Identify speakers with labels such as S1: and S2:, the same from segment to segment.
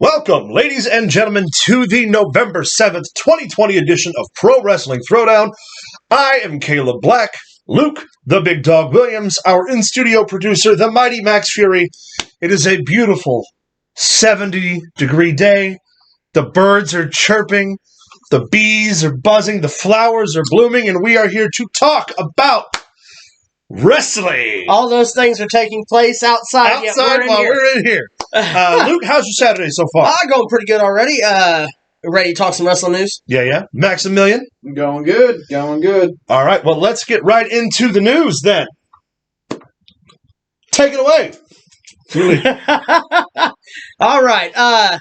S1: Welcome, ladies and gentlemen, to the November 7th, 2020 edition of Pro Wrestling Throwdown. I am Caleb Black. Luke, the Big Dog Williams, our in-studio producer, the mighty Max Fury. It is a beautiful 70-degree day. The birds are chirping, the bees are buzzing, the flowers are blooming, and we are here to talk about wrestling.
S2: All those things are taking place outside
S1: While we're in here. Luke, how's your Saturday so far?
S2: Going pretty good already. Ready to talk some wrestling news?
S1: Yeah. Maximilian?
S3: Going good.
S1: All right, well, let's get right into the news then. Take it away.
S2: All right.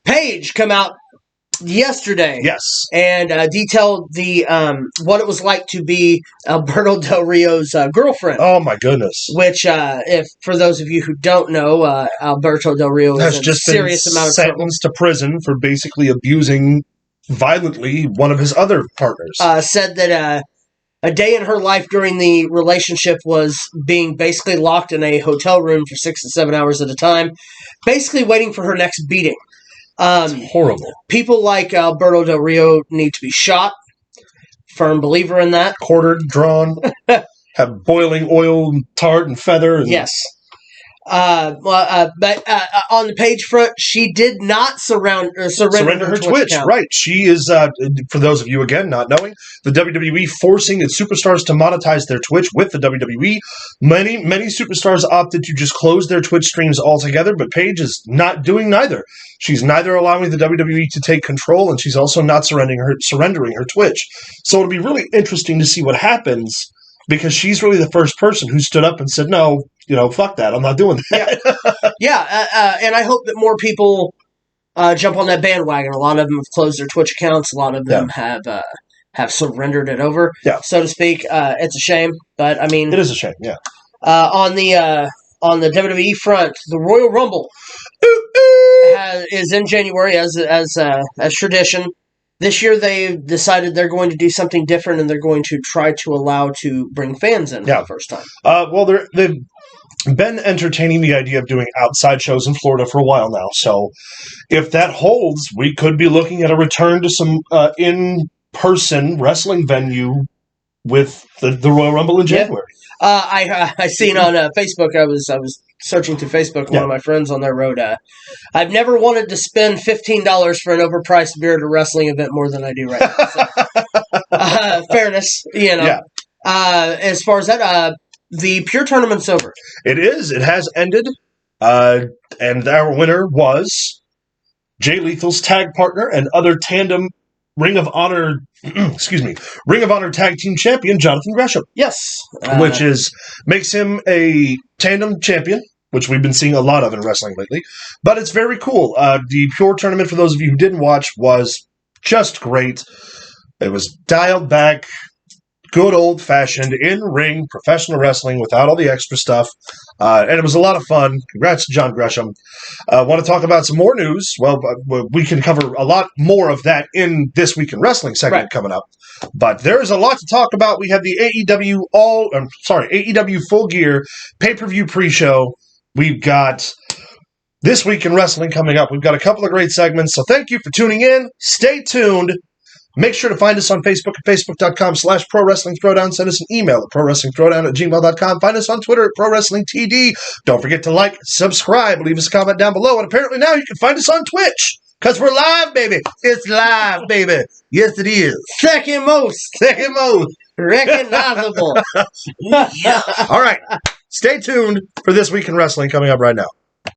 S2: Paige come out yesterday.
S1: Yes.
S2: And detailed the what it was like to be Alberto Del Rio's girlfriend.
S1: Oh, my goodness.
S2: Which, if for those of you who don't know, Alberto Del Rio
S1: has
S2: is in
S1: just
S2: a serious
S1: been
S2: amount of trouble.
S1: sentenced to prison for basically abusing violently one of his other partners.
S2: Said that a day in her life during the relationship was being basically locked in a hotel room for 6 to 7 hours at a time, basically waiting for her next beating.
S1: It's horrible.
S2: People like Alberto Del Rio need to be shot. Firm believer in that.
S1: Quartered, drawn, have boiling oil, tar, and feather. And
S2: yes. But on the Paige front, she did not surrender her Twitch account.
S1: Right. She is, for those of you, again, not knowing, the WWE forcing its superstars to monetize their Twitch with the WWE. Many superstars opted to just close their Twitch streams altogether, but Paige is not doing neither. She's neither allowing the WWE to take control, and she's also not surrendering her Twitch. So it'll be really interesting to see what happens, because she's really the first person who stood up and said, no, fuck that. I'm not doing that.
S2: Yeah. And I hope that more people jump on that bandwagon. A lot of them have closed their Twitch accounts. A lot of them have surrendered it over, so to speak. It's a shame, but I mean,
S1: it is a shame. Yeah.
S2: On the WWE front, the Royal Rumble is in January as tradition. This year, they decided they're going to do something different, and they're going to try to allow to bring fans in for the first time.
S1: Well, they've been entertaining the idea of doing outside shows in Florida for a while now. So if that holds, we could be looking at a return to some in-person wrestling venue with the Royal Rumble in January.
S2: I seen on Facebook, I was searching through Facebook, one of my friends on there wrote, I've never wanted to spend $15 for an overpriced beer at a wrestling event more than I do right now. So, fairness, as far as that, the Pure Tournament's over.
S1: It is. It has ended. And our winner was Jay Lethal's tag partner and other tandem Ring of Honor tag team champion, Jonathan Gresham.
S2: Yes.
S1: Which makes him a tandem champion, which we've been seeing a lot of in wrestling lately. But it's very cool. The Pure Tournament, for those of you who didn't watch, was just great. It was dialed back, good old-fashioned, in-ring professional wrestling without all the extra stuff. And it was a lot of fun. Congrats to John Gresham. Want to talk about some more news? Well, we can cover a lot more of that in This Week in Wrestling segment coming up. But there is a lot to talk about. We have the AEW Full Gear pay-per-view pre-show. We've got This Week in Wrestling coming up. We've got a couple of great segments. So thank you for tuning in. Stay tuned. Make sure to find us on Facebook at facebook.com/Pro Wrestling Throwdown. Send us an email at prowrestlingthrowdown@gmail.com. Find us on Twitter at ProWrestlingTD. Don't forget to like, subscribe, leave us a comment down below. And apparently now you can find us on Twitch, because we're live, baby. It's live, baby. Yes, it is.
S2: Second most. Recognizable.
S1: All right. Stay tuned for This Week in Wrestling coming up right now.